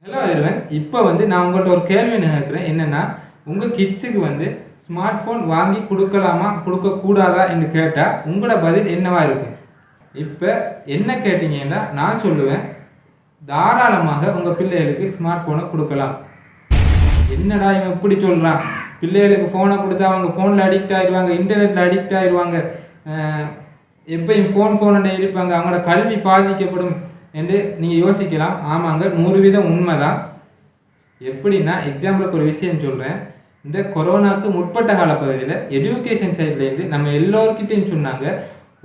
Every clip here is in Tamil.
Hello everyone. இப்போ நான் உங்கள்கிட்ட ஒரு கேள்வி நினைக்கிறேன். என்னன்னா, உங்கள் கிட்ஸுக்கு ஸ்மார்ட் ஃபோன் வாங்கி கொடுக்கலாமா கொடுக்கக்கூடாதா என்று கேட்டால் உங்களோட பதில் என்னவா இருக்கும்? இப்போ என்ன கேட்டீங்கன்னா நான் சொல்லுவேன், தாராளமாக உங்கள் பிள்ளைகளுக்கு ஸ்மார்ட் ஃபோனை கொடுக்கலாம். என்னடா இவன் இப்படி சொல்கிறான், பிள்ளைகளுக்கு ஃபோனை கொடுத்தா அவங்க ஃபோனில் அடிக்ட் ஆகிடுவாங்க, இன்டர்நெட்டில் அடிக்ட் ஆகிடுவாங்க, எப்பயும் ஃபோனோட இருப்பாங்க, அவங்களோட கல்வி பாதிக்கப்படும் என்று நீங்கள் யோசிக்கலாம். ஆமாங்க, 100% உண்மைதான். எப்படின்னா, எக்ஸாம்பிளுக்கு ஒரு விஷயம் சொல்கிறேன். இந்த கொரோனாவுக்கு முற்பட்ட காலப்பகுதியில் எஜுகேஷன் சைட்லேருந்து நம்ம எல்லோருக்கிட்டையும் சொன்னாங்க,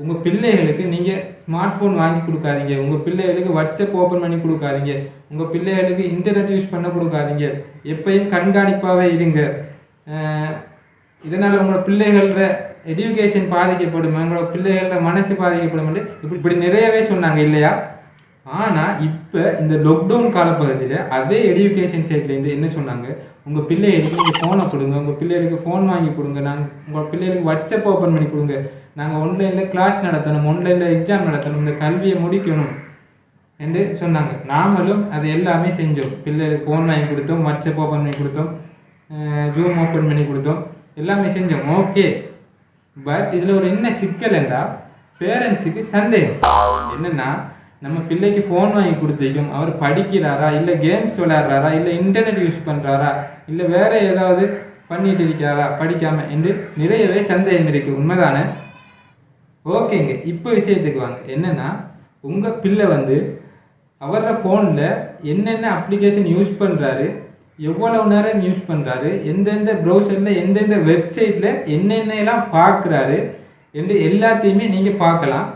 உங்கள் பிள்ளைகளுக்கு நீங்கள் ஸ்மார்ட் ஃபோன் வாங்கி கொடுக்காதீங்க, உங்கள் பிள்ளைகளுக்கு வாட்ஸ்அப் ஓப்பன் பண்ணி கொடுக்காதீங்க, உங்கள் பிள்ளைகளுக்கு இன்டர்நெட் யூஸ் பண்ண கொடுக்காதீங்க, எப்பயும் கண்காணிப்பாகவே இருங்க, இதனால் உங்களோட பிள்ளைகளோட எஜுகேஷன் பாதிக்கப்படும், உங்களோட பிள்ளைகளோட மனசு பாதிக்கப்படும் இப்படி நிறையவே சொன்னாங்க இல்லையா? ஆனால் இப்போ இந்த லாக்டவுன் காலப்பகுதியில் அதே எஜுகேஷன் சைட்லேருந்து என்ன சொன்னாங்க, உங்கள் பிள்ளைகளுக்கு நீங்கள் ஃபோனை கொடுங்க, உங்கள் பிள்ளைகளுக்கு ஃபோன் வாங்கி கொடுங்க, உங்கள் பிள்ளைகளுக்கு வாட்ஸ்அப் ஓப்பன் பண்ணி கொடுங்க, நாங்கள் ஆன்லைனில் கிளாஸ் நடத்தணும், ஆன்லைனில் எக்ஸாம் நடத்தணும், இந்த கல்வியை முடிக்கணும் என்று சொன்னாங்க. நாமளும் அது எல்லாமே செஞ்சோம். பிள்ளைகளுக்கு ஃபோன் வாங்கி கொடுத்தோம், வாட்ஸ்அப் ஓப்பன் பண்ணி கொடுத்தோம், ஜூம் ஓப்பன் பண்ணி கொடுத்தோம், எல்லாமே செஞ்சோம். ஓகே, பட் இதில் ஒரு என்ன சிக்கல் என்றால், பேரண்ட்ஸுக்கு சந்தேகம் என்னென்னா, நம்ம பிள்ளைக்கு ஃபோன் வாங்கி கொடுத்துக்கும், அவர் படிக்கிறாரா, இல்லை கேம்ஸ் விளையாடுறாரா, இல்லை இன்டர்நெட் யூஸ் பண்ணுறாரா, இல்லை வேறு ஏதாவது பண்ணிட்டு இருக்கிறாரா படிக்காமல் என்று நிறையவே சந்தேகம் இருக்குது. உண்மைதானே? ஓகேங்க, இப்போ விஷயத்துக்கு வாங்க. என்னென்னா, உங்கள் பிள்ளை அவரோட ஃபோனில் என்னென்ன அப்ளிகேஷன் யூஸ் பண்ணுறாரு, எவ்வளவு நேரம் யூஸ் பண்ணுறாரு, எந்தெந்த ப்ரௌசரில் எந்தெந்த வெப்சைட்டில் என்னென்னலாம் பார்க்குறாரு என்று எல்லாத்தையுமே நீங்கள் பார்க்கலாம்,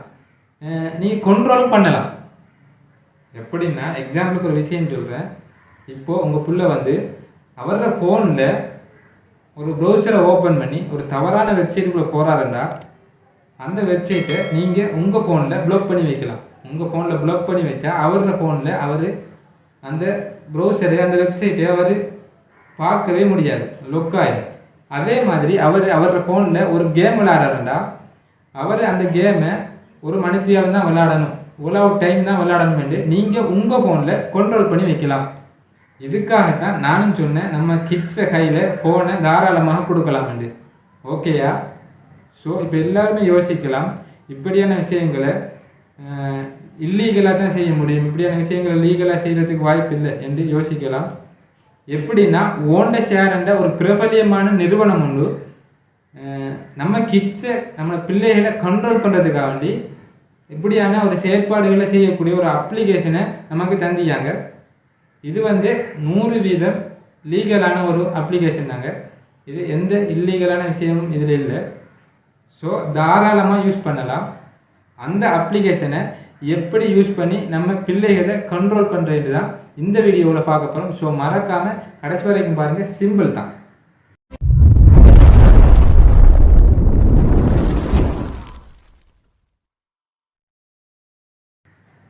நீங்கள் கண்ட்ரோல் பண்ணலாம். எப்படின்னா, எக்ஸாம்பிளுக்கு ஒரு விஷயம் சொல்கிறேன். இப்போது உங்கள் பிள்ளை அவரோட ஃபோனில் ஒரு ப்ரௌசரை ஓப்பன் பண்ணி ஒரு தவறான வெப்சைட்டுக்குள்ளே போகிறாருன்னா, அந்த வெப்சைட்டை நீங்கள் உங்கள் ஃபோனில் ப்ளாக் பண்ணி வைக்கலாம். உங்கள் ஃபோனில் ப்ளாக் பண்ணி வச்சா அவரோட ஃபோனில் அவர் அந்த ப்ரௌசரை, அந்த வெப்சைட்டை அவர் பார்க்கவே முடியாது, லொக் ஆகிடும். அதே மாதிரி அவரோட ஃபோனில் ஒரு கேம் விளையாடுறாருண்டா, அவர் அந்த கேமை ஒரு மணித்தியாலம் தான் விளையாடணும், இவ்வளோ டைம் தான் விளையாடணும் என்று நீங்கள் உங்கள் ஃபோனில் கண்ட்ரோல் பண்ணி வைக்கலாம். இதுக்காகத்தான் நானும் சொன்னேன், நம்ம கிட்ஸை கையில் ஃபோனை தாராளமாக கொடுக்கலாம் என்று. ஓகேயா? ஸோ இப்போ எல்லாருமே யோசிக்கலாம், இப்படியான விஷயங்களை இல்லீகலாக தான் செய்ய முடியும், இப்படியான விஷயங்களை லீகலாக செய்கிறதுக்கு வாய்ப்பு இல்லை என்று யோசிக்கலாம். எப்படின்னா, ஓண்ட ஷேர் என்ற ஒரு பிரபலியமான நிறுவனம் உண்டு, நம்ம கிட்ஸை நம்ம பிள்ளைகளை கண்ட்ரோல் பண்ணுறதுக்காக வேண்டி இப்படியான ஒரு செயற்பாடுகளை செய்யக்கூடிய ஒரு அப்ளிகேஷனை நமக்கு தந்தியாங்க. இது 100% லீகலான ஒரு அப்ளிகேஷன் தாங்க. இது எந்த இல்லீகலான விஷயமும் இதில் இல்லை. ஸோ தாராளமாக யூஸ் பண்ணலாம். அந்த அப்ளிகேஷனை எப்படி யூஸ் பண்ணி நம்ம பிள்ளைகளை கண்ட்ரோல் பண்ணுறது தான் இந்த வீடியோவில் பார்க்க போகிறோம். ஸோ மறக்காமல் கடைசி வரைக்கும் பாருங்கள், சிம்பிள் தான்.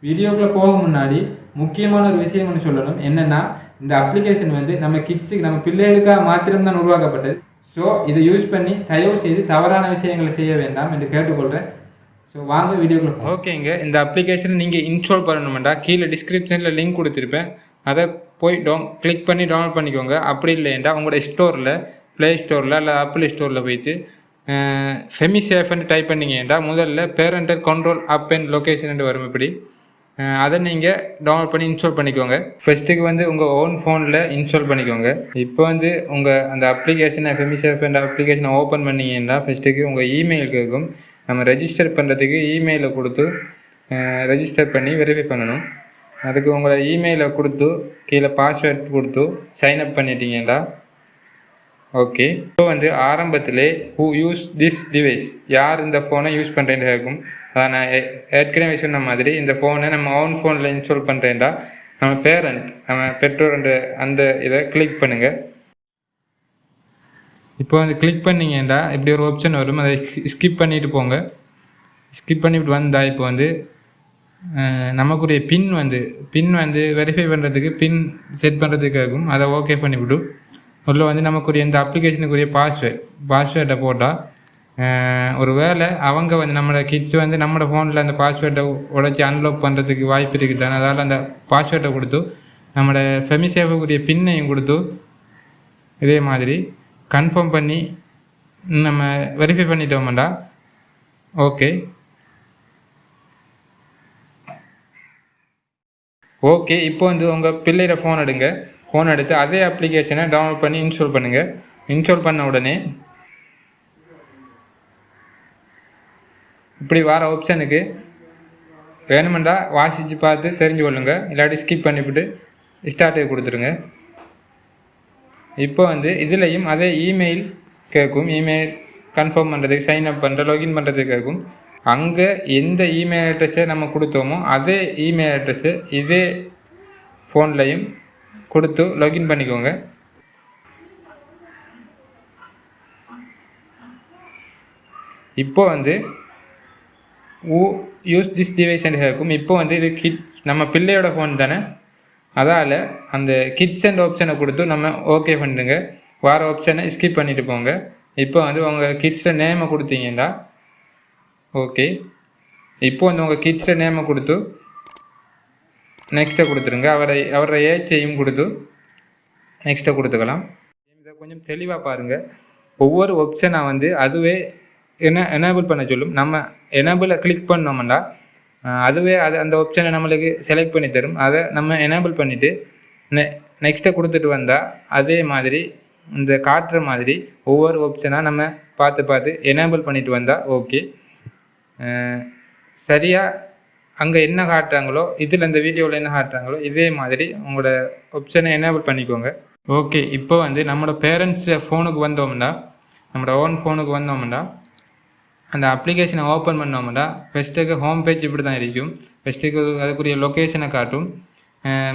வீடியோக்குள்ளே போக முன்னாடி முக்கியமான ஒரு விஷயம் ஒன்று சொல்லணும். என்னென்னா, இந்த அப்ளிகேஷன் நம்ம கிட்ஸுக்கு, நம்ம பிள்ளைகளுக்காக மாத்திரம்தான் உருவாக்கப்பட்டது. ஸோ இதை யூஸ் பண்ணி தயவு செய்து தவறான விஷயங்களை செய்ய வேண்டாம் என்று கேட்டுக்கொள்கிறேன். ஸோ வாங்க வீடியோக்குள்ளே. ஓகேங்க, இந்த அப்ளிகேஷனை நீங்கள் இன்ஸ்டால் பண்ணணுமெண்டா கீழே டிஸ்கிரிப்ஷனில் லிங்க் கொடுத்துருப்பேன், அதை போய் கிளிக் பண்ணி டவுன்லோட் பண்ணிக்கோங்க. அப்படி இல்லைண்டா உங்களோட ஸ்டோரில், ப்ளே ஸ்டோரில் இல்லை ஆப்பிள் ஸ்டோரில் போயிட்டு ஃபெமிசேஃப்னு டைப் பண்ணிங்கண்டா முதல்ல parental control up and location வரும். இப்படி அதை நீங்கள் டவுன்லோட் பண்ணி இன்ஸ்டால் பண்ணிக்கோங்க. ஃபஸ்ட்டுக்கு உங்கள் ஓன் ஃபோனில் இன்ஸ்டால் பண்ணிக்கோங்க. இப்போ உங்கள் அந்த அப்ளிகேஷனை, ஃபெமிசேஃப் என்ற அப்ளிகேஷனை ஓப்பன் பண்ணிங்கன்னா ஃபஸ்ட்டுக்கு உங்கள் இமெயில் கேட்கும். நம்ம ரெஜிஸ்டர் பண்ணுறதுக்கு இமெயிலை கொடுத்து ரெஜிஸ்டர் பண்ணி வெரிஃபை பண்ணணும். அதுக்கு உங்களை இமெயிலை கொடுத்து கீழே பாஸ்வேர்ட் கொடுத்து சைன்அப் பண்ணிட்டீங்கன்னா ஓகே. இப்போ ஆரம்பத்திலே ஹூ யூஸ் திஸ் டிவைஸ், யார் இந்த ஃபோனை யூஸ் பண்ணுறேன்னு கேட்கும். அதான் நான் ஏற்கனவே சொன்ன மாதிரி, இந்த ஃபோனை நம்ம ஓன் ஃபோனில் இன்ஸ்டால் பண்ணுறேன்டா நம்ம பேரண்ட், நம்ம பெற்றோர் அந்த இதை கிளிக் பண்ணுங்கள். இப்போ கிளிக் பண்ணிங்கண்டா இப்படி ஒரு ஆப்ஷன் வரும், அதை ஸ்கிப் பண்ணிட்டு போங்க. ஸ்கிப் பண்ணிவிட்டு வந்தால் இப்போ நமக்குரிய பின் வெரிஃபை பண்ணுறதுக்கு, பின் செட் பண்ணுறதுக்கு ஆகும். அதை ஓகே பண்ணிவிட்டு உள்ள நமக்குரிய இந்த அப்ளிகேஷனுக்குரிய பாஸ்வேர்டை போட்டால் ஒரு வேளை அவங்க நம்மளோட கிட்ஸ் நம்மளோட ஃபோனில் அந்த பாஸ்வேர்டை உடைச்சி அன்லாக் பண்ணுறதுக்கு வாய்ப்பு இருக்குதானே, அதால் அந்த பாஸ்வேர்டை கொடுத்து நம்மளோட ஃபெமிசேவுக்குரிய பின்னையும் கொடுத்து இதே மாதிரி கன்ஃபார்ம் பண்ணி நம்ம வெரிஃபை பண்ணிட்டோம்டா ஓகே. ஓகே, இப்போ வந்து உங்கள் பிள்ளையோட ஃபோன் எடுங்க. ஃபோன் எடுத்து அதே அப்ளிகேஷனை டவுன்லோட் பண்ணி இன்ஸ்டால் பண்ணுங்கள். இன்ஸ்டால் பண்ண உடனே இப்படி வர ஆப்ஷனுக்கு வேணுமெண்டா வாசித்து பார்த்து தெரிஞ்சு கொள்ளுங்க, இல்லாட்டி ஸ்கிப் பண்ணிவிட்டு ஸ்டார்ட்டு கொடுத்துருங்க. இப்போ வந்து இதுலேயும் அதே இமெயில் கேட்கும். இமெயில் கன்ஃபார்ம் பண்ணுறதுக்கு, சைன் அப் பண்ணுற, லாகின் பண்ணுறதுக்கு கேட்கும். அங்கே எந்த இமெயில் அட்ரஸை நம்ம கொடுத்தோமோ அதே இமெயில் அட்ரஸை இதே ஃபோன்லையும் கொடுத்து லாகின் பண்ணிக்கோங்க. இப்போ வந்து யூஸ் திஸ் டிவைஸ் இருக்கும். இப்போ வந்து இது கிட்ஸ், நம்ம பிள்ளையோட ஃபோன் தானே, அதால் அந்த கிட்ஸ் அண்ட் ஆப்ஷனை கொடுத்து நம்ம ஓகே பண்ணிடுங்க. வார ஆப்ஷனை ஸ்கிப் பண்ணிட்டு போங்க. இப்போ வந்து உங்கள் கிட்ஸை நேமை கொடுத்தீங்கன்னா ஓகே. இப்போ வந்து உங்கள் கிட்ஸை நேமை கொடுத்து நெக்ஸ்ட்டை கொடுத்துருங்க. அவரை ஏஜையும் கொடுத்து நெக்ஸ்ட்டை கொடுத்துக்கலாம். இதை கொஞ்சம் தெளிவாக பாருங்கள். ஒவ்வொரு ஆப்ஷனாக வந்து அதுவே எனேபிள் பண்ண சொல்லும். நம்ம எனேபிளை கிளிக் பண்ணோம்னா அதுவே அந்த ஆப்ஷனை நம்மளுக்கு செலக்ட் பண்ணி தரும். அதை நம்ம எனேபிள் பண்ணிவிட்டு நெக்ஸ்ட்டை கொடுத்துட்டு வந்தால் அதே மாதிரி இந்த காட்டுற மாதிரி ஒவ்வொரு ஆப்ஷனாக நம்ம பார்த்து எனேபிள் பண்ணிட்டு வந்தால் ஓகே. சரியாக அங்கே என்ன காட்டுறாங்களோ, இதில் இந்த வீடியோவில் என்ன காட்டுறாங்களோ இதே மாதிரி உங்களோட ஆப்ஷனை எனேபிள் பண்ணிக்கோங்க. ஓகே, இப்போ வந்து நம்மளோட பேரண்ட்ஸ் ஃபோனுக்கு வந்தோம்னா, நம்மளோட ஓன் ஃபோனுக்கு வந்தோம்னா அந்த அப்ளிகேஷனை ஓப்பன் பண்ணோம்னா ஃபஸ்ட்டுக்கு ஹோம் பேஜ் இப்படி தான் இருக்கும். ஃபஸ்ட்டுக்கு அதுக்குரிய லொக்கேஷனை காட்டும்.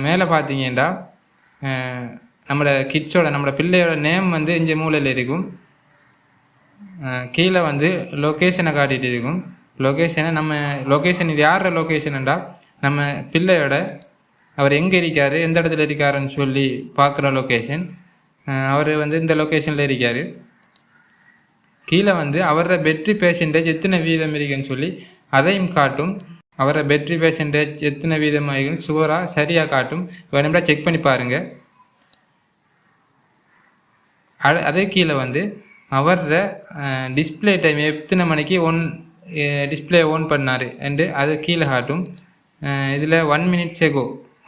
மேலே பார்த்தீங்கன்னா நம்மளோட கிட்ஸோட, நம்மளோட பிள்ளையோட நேம் வந்து இங்கே மூலையில் இருக்கும். கீழே வந்து லொக்கேஷனை காட்டிகிட்டு இருக்கும். லொக்கேஷன் இது யாரோட லொக்கேஷன்டா நம்ம பிள்ளையோட, அவர் எங்கே இருக்கார், எந்த இடத்துல இருக்காருன்னு சொல்லி பார்க்குற லொக்கேஷன். அவர் வந்து இந்த லொக்கேஷனில் இருக்கார். கீழே வந்து அவரோட பேட்டரி பெர்சன்டேஜ் எத்தனை வீதம் இருக்குன்னு சொல்லி அதையும் காட்டும். அவரோட பேட்டரி பெர்சன்டேஜ் எத்தனை வீதம் ஆகிருக்குன்னு சுவராக சரியாக காட்டும். வேணும்னா செக் பண்ணி பாருங்கள். அதே கீழே வந்து அவரோட டிஸ்பிளே டைம் எத்தனை மணிக்கு டிஸ்பிளே ஓன் பண்ணார் என்று அது கீழே காட்டும். இதில் 1 minutes ago,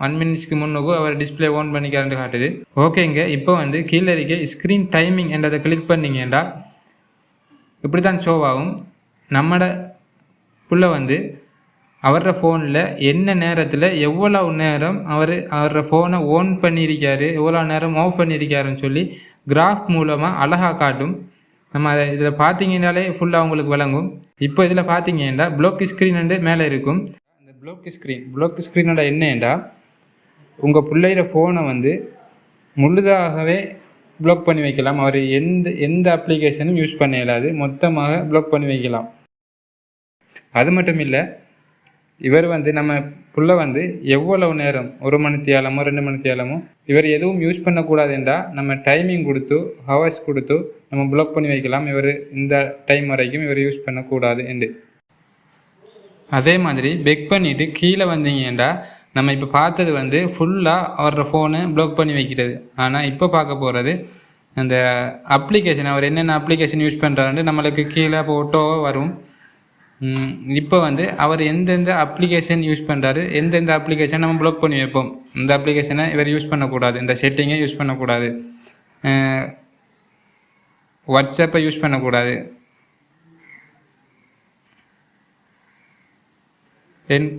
1 minutesக்கு முன்னுக்கு அவர் டிஸ்பிளே ஓன் பண்ணிக்காருன்னு காட்டுது. ஓகேங்க, இப்போ வந்து கீழே இருக்க ஸ்க்ரீன் டைமிங் என்றதை கிளிக் பண்ணிங்கன்னா இப்படி தான் ஷோ ஆகும். நம்மளோட புள்ள வந்து அவரோட ஃபோனில் என்ன நேரத்தில் எவ்வளோ நேரம் அவரோட ஃபோனை ஓன் பண்ணியிருக்காரு, எவ்வளோ நேரம் ஆஃப் பண்ணியிருக்காருன்னு சொல்லி கிராஃப் மூலமாக அழகாக காட்டும். நம்ம அதை இதில் பார்த்தீங்கன்னாலே ஃபுல்லாக உங்களுக்கு விளங்கும். இப்போ இதில் பார்த்தீங்கன்னா ப்ளாக் ஸ்க்ரீன் மேலே இருக்கும். அந்த ப்ளாக் ஸ்க்ரீனோட என்னண்டா உங்கள் பிள்ளையோட ஃபோனை வந்து முழுதாகவே ப்ளாக் பண்ணி வைக்கலாம். அவர் எந்த அப்ளிகேஷனும் யூஸ் பண்ண இயலாது, மொத்தமாக ப்ளாக் பண்ணி வைக்கலாம். அது மட்டும் இல்லை, இவர் வந்து நம்ம புள்ள வந்து எவ்வளவு நேரம், 1 மணித்தியாலமோ 2 மணித்தியாலமோ இவர் எதுவும் யூஸ் பண்ணக்கூடாதுன்றா நம்ம டைமிங் கொடுத்து ஹவர்ஸ் கொடுத்து நம்ம ப்ளாக் பண்ணி வைக்கலாம். இவர் இந்த டைம் வரைக்கும் இவர் யூஸ் பண்ணக்கூடாது என்று. அதே மாதிரி பெக் பண்ணிவிட்டு கீழே வந்தீங்கன்னா நம்ம இப்போ பார்த்தது வந்து ஃபுல்லாக அவரோட ஃபோனை ப்ளாக் பண்ணி வைக்கிறது. ஆனால் இப்போ பார்க்க போகிறது அந்த அப்ளிகேஷன், அவர் என்னென்ன அப்ளிகேஷன் யூஸ் பண்ணுறாருன்னு நம்மளுக்கு கீழே ஃபோட்டோ வரும். இப்போ வந்து அவர் எந்தெந்த அப்ளிகேஷன் யூஸ் பண்ணுறாரு, எந்தெந்த அப்ளிகேஷன் நம்ம ப்ளாக் பண்ணி வைப்போம். இந்த அப்ளிகேஷனை இவர் யூஸ் பண்ணக்கூடாது, இந்த செட்டிங்கை யூஸ் பண்ணக்கூடாது, வாட்ஸ்அப்பை யூஸ் பண்ணக்கூடாது,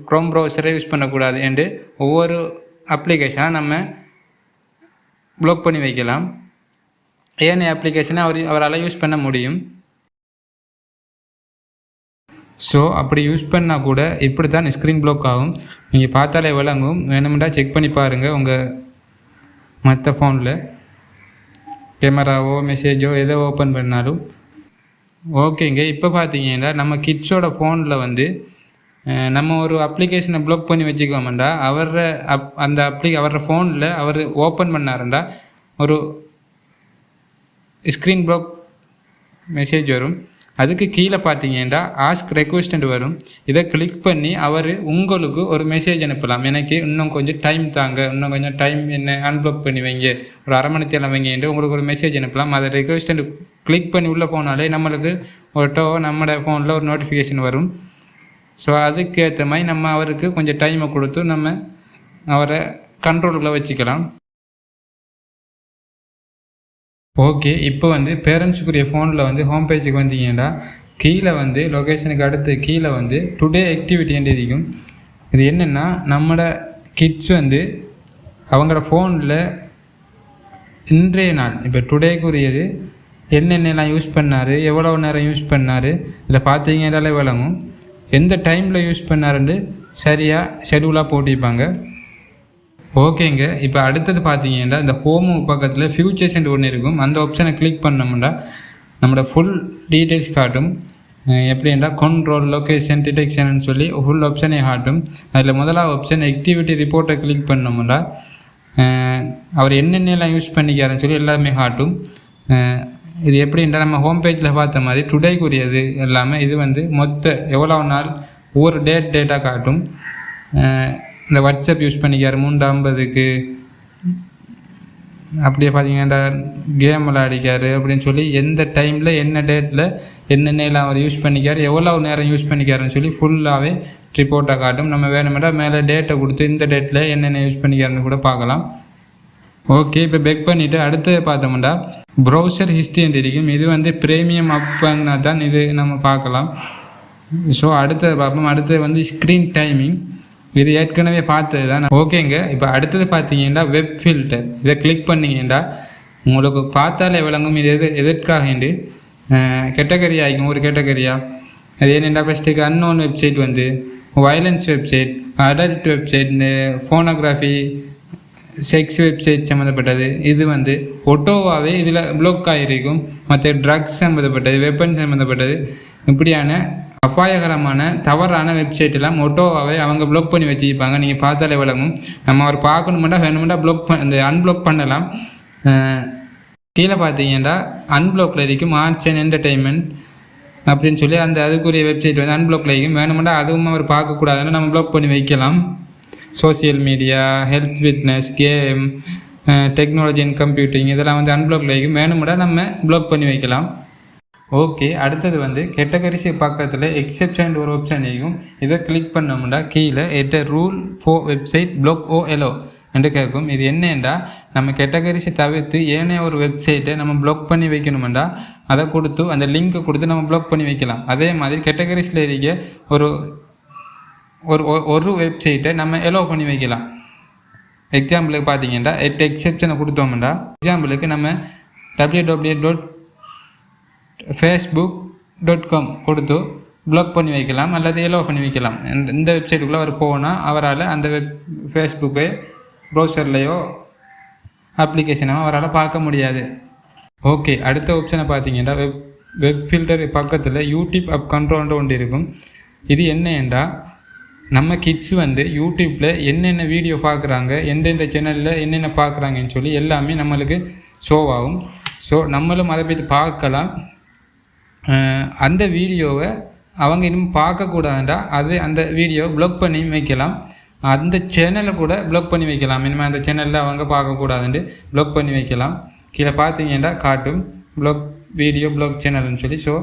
க்ரோம் ப்ரௌசரை யூஸ் பண்ணக்கூடாது என்று ஒவ்வொரு அப்ளிகேஷனாக நம்ம ப்ளாக் பண்ணி வைக்கலாம். ஏனைய அப்ளிகேஷனை அவரால் யூஸ் பண்ண முடியும். ஸோ அப்படி யூஸ் பண்ணால் கூட இப்படி தான் ஸ்க்ரீன் ப்ளாக் ஆகும். நீங்கள் பார்த்தாலே விளங்கும். வேணுமெண்டா செக் பண்ணி பாருங்கள் உங்கள் மற்ற ஃபோனில் கேமராவோ மெசேஜோ எதோ ஓப்பன் பண்ணாலும். ஓகேங்க, இப்போ பார்த்தீங்கன்னா நம்ம கிட்ஸோட ஃபோனில் வந்து நம்ம ஒரு அப்ளிகேஷனை ப்ளாக் பண்ணி வச்சுக்கோமாண்டா அவரோட ஃபோனில் அவர் ஓப்பன் பண்ணாருண்டா ஒரு ஸ்க்ரீன் ப்ளாக் மெசேஜ் வரும். அதுக்கு கீழே பார்த்தீங்கன்னா ஆஸ்க் ரெக்வெஸ்ட் வரும். இதை கிளிக் பண்ணி அவர் உங்களுக்கு ஒரு மெசேஜ் அனுப்பலாம். எனக்கு இன்னும் கொஞ்சம் டைம் தாங்க, இன்னும் கொஞ்சம் டைம் என்ன அன்பிளாக் பண்ணி வைங்க, ஒரு அரை மணி நேரம் வைங்க என்று உங்களுக்கு ஒரு மெசேஜ் அனுப்பலாம். அதை ரெக்வெஸ்ட் கிளிக் பண்ணி உள்ளே போனாலே நம்மளுக்கு நம்மளோட ஃபோனில் ஒரு நோட்டிஃபிகேஷன் வரும். ஸோ அதுக்கேற்ற மாதிரி நம்ம அவருக்கு கொஞ்சம் டைமை கொடுத்து நம்ம அவரை கண்ட்ரோலுக்குள்ளே வச்சுக்கலாம். ஓகே, இப்போ வந்து பேரண்ட்ஸுக்குரிய ஃபோனில் வந்து ஹோம் பேஜுக்கு வந்தீங்கன்னா கீழே வந்து லொக்கேஷனுக்கு அடுத்து கீழே வந்து டுடே ஆக்டிவிட்டி என்று இருக்கும். இது என்னென்னா நம்மளோட கிட்ஸ் வந்து அவங்களோட ஃபோனில் இன்றைய நாள் இப்போ டுடேக்குரியது என்னென்னலாம் யூஸ் பண்ணார், எவ்வளோ நேரம் யூஸ் பண்ணார், இதில் பார்த்தீங்கன்னாலே விளங்கும். எந்த டைமில் யூஸ் பண்ணாருன்னு சரியாக ஷெடியூலாக போட்டிருப்பாங்க. ஓகேங்க, இப்போ அடுத்தது பார்த்தீங்கன்னா இந்த ஹோமு பக்கத்தில் ஃபியூச்சர்ஸ் ஒன்று இருக்கும். அந்த ஆப்ஷனை கிளிக் பண்ணோம்னா நம்மளோட ஃபுல் டீட்டெயில்ஸ் காட்டும். எப்படின்னா கண்ட்ரோல், லொக்கேஷன், டிடெக்ஷன் சொல்லி ஃபுல் ஆப்ஷனே காட்டும். அதில் முதலாவது ஆப்ஷன் ஆக்டிவிட்டி ரிப்போர்ட்டை கிளிக் பண்ணோம்னா அவர் என்னென்னலாம் யூஸ் பண்ணிக்காருன்னு சொல்லி எல்லாமே காட்டும். இது எப்படின்னா நம்ம ஹோம் பேஜில் பார்த்த மாதிரி டுடேக்குரியது எல்லாமே இது வந்து மொத்த எவ்வளோ நாள் ஒவ்வொரு டேட்டாக காட்டும். இந்த வாட்ஸ்அப் யூஸ் பண்ணிக்காரு 3:50க்கு, அப்படியே பார்த்தீங்கன்னா கேம் விளையாடிக்காரு அப்படின்னு சொல்லி எந்த டைமில் என்ன டேட்டில் என்னென்னலாம் அவர் யூஸ் பண்ணிக்காரு, எவ்வளோ நேரம் யூஸ் பண்ணிக்காருன்னு சொல்லி ஃபுல்லாகவே ரிப்போர்ட்டாக காட்டும். நம்ம வேணுமெண்டா மேலே டேட்டை கொடுத்து இந்த டேட்டில் என்னென்ன யூஸ் பண்ணிக்காருன்னு கூட பார்க்கலாம். ஓகே, இப்போ பெக் பண்ணிவிட்டு அடுத்தது பார்த்தோம்னா ப்ரௌசர் ஹிஸ்ட்ரி இருக்கும். இது வந்து ப்ரீமியம் அப்னா தான் இது நம்ம பார்க்கலாம். ஸோ அடுத்தது பார்ப்போம். அடுத்தது வந்து ஸ்க்ரீன் டைமிங், இது ஏற்கனவே பார்த்தது தான். ஓகேங்க, இப்போ அடுத்தது பார்த்தீங்கன்னா வெப் ஃபில்டர். இதை கிளிக் பண்ணிங்கன்னா உங்களுக்கு பார்த்தாலே விளங்கும் இது எதற்காக கேட்டகரி ஆகிக்கும். ஒரு கேட்டகரியா அது என்னென்னா ஃபஸ்ட்டுக்கு அன்னோன் வெப்சைட் வந்து வயலன்ஸ் வெப்சைட், அடல்ட் வெப்சைட், இந்த ஃபோனோகிராஃபி, செக்ஸ் வெப்சைட் சம்மந்தப்பட்டது. இது வந்து ஒட்டோவாகவே இதில் ப்ளாக் ஆகிருக்கும். மற்ற ட்ரக்ஸ் சம்மந்தப்பட்டது, வெப்பன் சம்மந்தப்பட்டது, இப்படியான அபாயகரமான தவறான வெப்சைட் எல்லாம் ஒட்டோவாகவே அவங்க ப்ளாக் பண்ணி வச்சுருப்பாங்க. நீங்கள் பார்த்தாலே விளங்கும். நம்ம அவர் பார்க்கணுமெண்டா வேணுமெண்டா இந்த அன்பிளாக் பண்ணலாம். கீழே பார்த்தீங்கன்னா அன்பிளாக்ல இருக்கும் ஆர்ட்ஸ் அண்ட் என்டர்டெயின்மெண்ட் அப்படின்னு சொல்லி அந்த அதுக்குரிய வெப்சைட் வந்து அன்பிளாக்ல இருக்கும். வேணுமெண்டா அதுவும் அவர் பார்க்கக்கூடாதுன்னு நம்ம ப்ளாக் பண்ணி வைக்கலாம். Social media, health, fitness, game, technology and computing இதெல்லாம் வந்து அன்பிளாக்ல இருக்கும். வேணுமெண்டா நம்ம ப்ளாக் பண்ணி வைக்கலாம். ஓகே, அடுத்தது வந்து கேட்டகரிஸ் பக்கத்தில் எக்ஸெப்ஷன் ஒரு ஆப்ஷன் இருக்கும். இதை கிளிக் பண்ணோம்னா கீழே add rule for website block or allow என்று கேட்கும். இது என்னென்னா நம்ம கேட்டகரிஸை தவிர்த்து ஏனைய ஒரு வெப்சைட்டை நம்ம ப்ளாக் பண்ணி வைக்கணுமெண்டா அதை கொடுத்து அந்த லிங்க்கை கொடுத்து நம்ம ப்ளாக் பண்ணி வைக்கலாம். அதே மாதிரி கேட்டகரிஸில் இருக்க ஒரு வெப்சைட்டை நம்ம எலோ பண்ணி வைக்கலாம். எக்ஸாம்பிளுக்கு பார்த்தீங்கன்னா எக்ஸெப்ஷனை கொடுத்தோம்னா எக்ஸாம்பிளுக்கு நம்ம www.facebook.com கொடுத்து ப்ளாக் பண்ணி வைக்கலாம் அல்லது எலோ பண்ணி வைக்கலாம். இந்த வெப்சைட்டுக்குள்ளே அவர் போனால் அவரால் அந்த ஃபேஸ்புக்கை ப்ரௌசர்லேயோ அப்ளிகேஷனோ அவரால் பார்க்க முடியாது. ஓகே, அடுத்த ஆப்ஷனை பார்த்தீங்கன்னா வெப் ஃபில்டர் பக்கத்தில் யூடியூப் அப் கண்ட்ரோல்ன்ற ஒன்று இருக்கும். இது என்னென்னா நம்ம கிட்ஸ் வந்து யூடியூப்பில் என்னென்ன வீடியோ பார்க்குறாங்க, எந்தெந்த சேனலில் என்னென்ன பார்க்குறாங்கன்னு சொல்லி எல்லாமே நம்மளுக்கு ஷோ ஆகும். ஸோ நம்மளும் அதை பற்றி பார்க்கலாம். அந்த வீடியோவை அவங்க இன்னும் பார்க்கக்கூடாதுண்டா அந்த வீடியோ ப்ளாக் பண்ணி வைக்கலாம். அந்த சேனலை கூட ப்ளாக் பண்ணி வைக்கலாம். இனிமேல் அந்த சேனலில் அவங்க பார்க்கக்கூடாதுன்ட்டு ப்ளாக் பண்ணி வைக்கலாம். கீழே பார்த்தீங்கன்னா காட்டும் ப்ளாக் வீடியோ ப்ளாக் சேனல்னு சொல்லி. ஸோ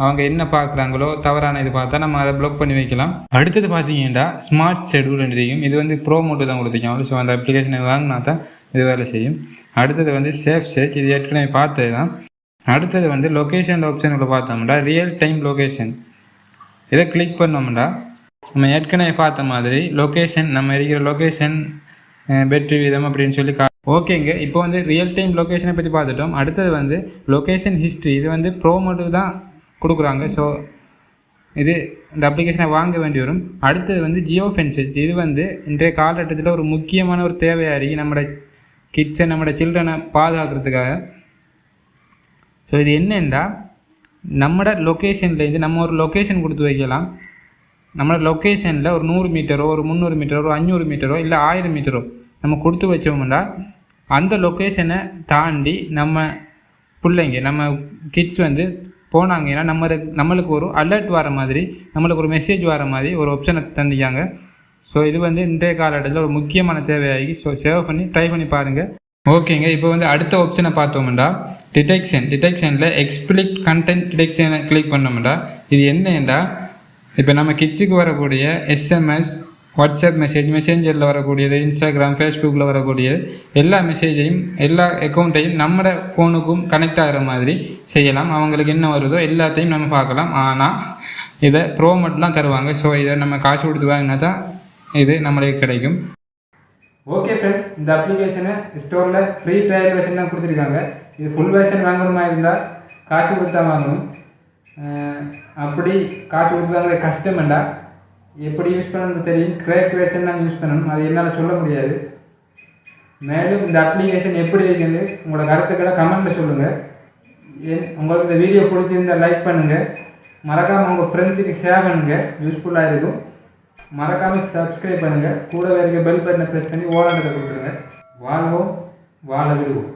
அவங்க என்ன பார்க்குறாங்களோ தவறான இது பார்த்தா நம்ம அதை ப்ளாக் பண்ணி வைக்கலாம். அடுத்தது பார்த்தீங்கன்னா ஸ்மார்ட் ஷெட்யூல் இருக்கும். இது வந்து ப்ரோ மோட்டு தான் கொடுத்துருக்காங்க. ஸோ அந்த அப்ளிகேஷனை வாங்கினா தான் இது வேலை செய்யும். அடுத்தது வந்து சேஃப் சர்ச், இது ஏற்கனவே பார்த்தது தான். அடுத்தது வந்து லொக்கேஷன் ஆப்ஷனில் பார்த்தோம்னா ரியல் டைம் லொக்கேஷன். இதை கிளிக் பண்ணோம்னா நம்ம ஏற்கனவே பார்த்த மாதிரி லொக்கேஷன், நம்ம இருக்கிற லொக்கேஷன், பேட்டரி வீதம் அப்படின்னு சொல்லி ஓகேங்க. இப்போ வந்து ரியல் டைம் லொக்கேஷனை பற்றி பார்த்துட்டோம். அடுத்தது வந்து லொக்கேஷன் ஹிஸ்ட்ரி. இது வந்து ப்ரோ மோட்டுக்கு தான் கொடுக்குறாங்க. ஸோ இது இந்த அப்ளிகேஷனை வாங்க வேண்டி வரும். அடுத்தது வந்து ஜியோ ஃபென்சஸ். இது வந்து இன்றைய காலகட்டத்தில் ஒரு முக்கியமான ஒரு தேவையாக இருக்குது நம்மளோட கிட்ஸை, நம்மளோட சில்ட்ரனை பாதுகாக்கிறதுக்காக. ஸோ இது என்னென்னா நம்மளோட லொக்கேஷன்லேருந்து நம்ம ஒரு லொக்கேஷன் கொடுத்து வைக்கலாம். நம்மளோட லொக்கேஷனில் ஒரு 100 மீட்டரோ, ஒரு 300 மீட்டரோ, ஒரு 500 மீட்டரோ இல்லை 1000 மீட்டரோ நம்ம கொடுத்து வச்சோம்னா அந்த லொக்கேஷனை தாண்டி நம்ம பிள்ளைங்க, நம்ம கிட்ஸ் வந்து போனாங்கன்னா நம்மளுக்கு ஒரு அலர்ட் வர மாதிரி, நம்மளுக்கு ஒரு மெசேஜ் வர மாதிரி ஒரு ஆப்ஷனை தந்திக்காங்க. ஸோ இது வந்து இன்றைய காலகட்டத்தில் ஒரு முக்கியமான தேவையாகி, ஸோ சேவ் பண்ணி ட்ரை பண்ணி பாருங்கள். ஓகேங்க, இப்போ வந்து அடுத்த ஆப்ஷனை பார்த்தோம்டா டிடெக்ஷனில் எக்ஸ்பிளிட் கண்டென்ட் டிடெக்ஷனை கிளிக் பண்ணோம்டா இது என்னண்டா, இப்போ நம்ம கிட்ஸுக்கு வரக்கூடிய எஸ்எம்எஸ், வாட்ஸ்அப் மெசேஞ்சரில் வரக்கூடியது, இன்ஸ்டாகிராம், ஃபேஸ்புக்கில் வரக்கூடியது எல்லா மெசேஜையும் எல்லா அக்கௌண்ட்டையும் நம்மளோட ஃபோனுக்கும் கனெக்ட் ஆகிற மாதிரி செய்யலாம். அவங்களுக்கு என்ன வருதோ எல்லாத்தையும் நம்ம பார்க்கலாம். ஆனால் இதை ப்ரோ மட்டும்லாம் தருவாங்க. ஸோ இதை நம்ம காசு கொடுத்து வாங்கினா தான் இது நம்மளுக்கு கிடைக்கும். ஓகே ஃப்ரெண்ட்ஸ், இந்த அப்ளிகேஷனை ஸ்டோரில் ஃப்ரீ ட்ரையல் வெர்ஷன் தான் கொடுத்துருக்காங்க. இது ஃபுல் வெர்ஷன் வாங்கணுமா இருந்தால் காசு கொடுத்தா வாங்கணும். அப்படி காசு கொடுத்து வாங்குற கஷ்டமெண்டா எப்படி யூஸ் பண்ணணும்னு தெரியும். கிரேக் வெர்ஷன் தான் யூஸ் பண்ணணும், அது என்னால் சொல்ல முடியாது. மேலும் இந்த அப்ளிகேஷன் எப்படி இருக்குன்னு உங்களோட கருத்துக்களை கமெண்ட்டில் சொல்லுங்கள். உங்களுக்கு இந்த வீடியோ பிடிச்சிருந்தால் லைக் பண்ணுங்கள், மறக்காமல் உங்கள் ஃப்ரெண்ட்ஸுக்கு ஷேர் பண்ணுங்கள், யூஸ்ஃபுல்லாக இருக்கும். மறக்காமல் சப்ஸ்கிரைப் பண்ணுங்கள், கூடவே இருக்க பெல் பட்டனை ப்ரெஸ் பண்ணி ஓலாண்டத்தை கொடுத்துருங்க. வாழ்வோம், வாழ விடுவோம்.